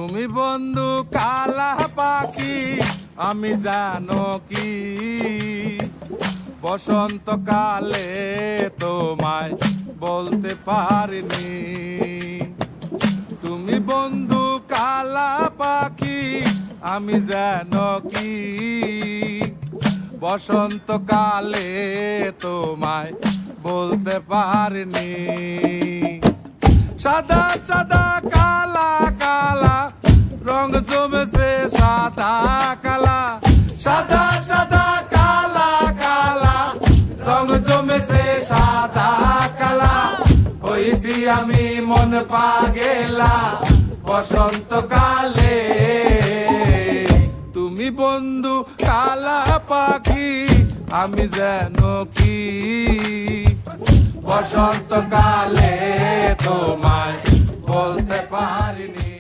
তুমি বন্ধু কালা পাখি আমি জানো কি বসন্তকালে তোমায় বলতে পারিনি। তুমি বন্ধু কালা পাখি আমি জানো কি বসন্তকালে তোমায় বলতে পারিনি। সাদা সাদা কালা কালা রং জমেছে সাদা কালা, সাদা সাদা কালা কালা রং জমেছে সাদা কালা। হইছি আমি মন পাগেলা বসন্তকালে। তুমি বন্ধু কালা পাখি আমি জানো কি বসন্তকালে তোমায় বলতে পারিনি।